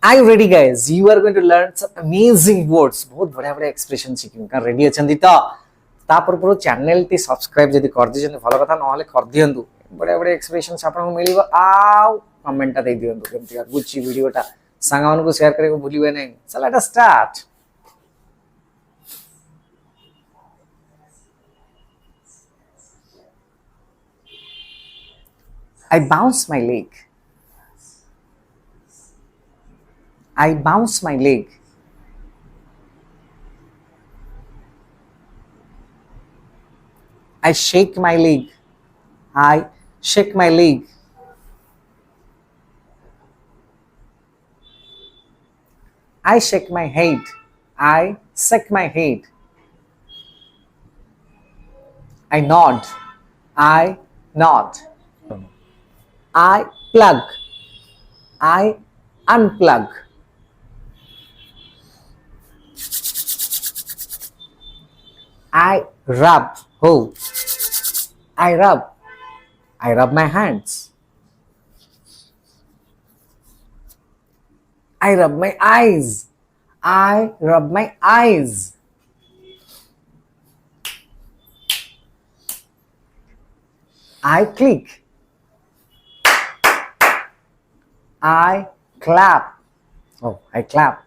Are you ready, guys? You are going to learn some amazing words. बहुत बढ़िया बढ़िया expression सीखिम का ready अछंदी तो तापर पुरो channel टी subscribe जदि कर दिजन भलो कथा नहले कर दियंतु बढ़िया बढ़िया expressions आपन को मिलिबो आउ कमेंट ता दे दियंतु केमति गुच्ची वीडियो टा संगा मन को शेयर करे को भूलिबे नहीं. So let us start. I bounce my leg. I bounce my leg. I shake my leg. I shake my leg. I shake my head. I shake my head. I nod. I nod. I plug. I unplug. I rub. Oh, I rub. I rub my hands. I rub my eyes. I rub my eyes. I click. I clap. Oh, I clap.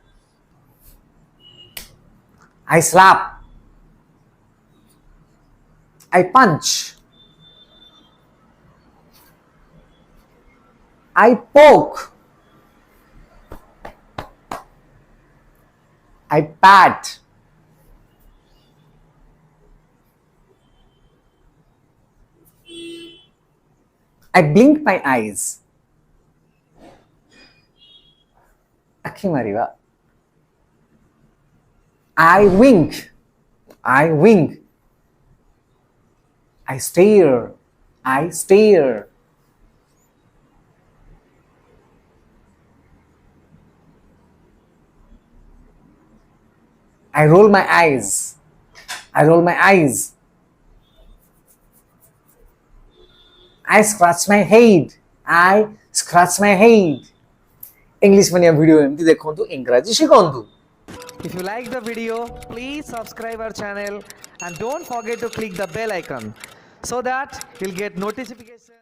I slap. I punch. I poke. I pat. I blink my eyes. Akhi mariva. I wink. I wink. I stare. I stare. I roll my eyes. I roll my eyes. I scratch my head. I scratch my head. English Mania video एमती देखंतु इंग्रजी शिखंतु. If you like the video, please subscribe our channel and don't forget to click the bell icon so that you'll get notification.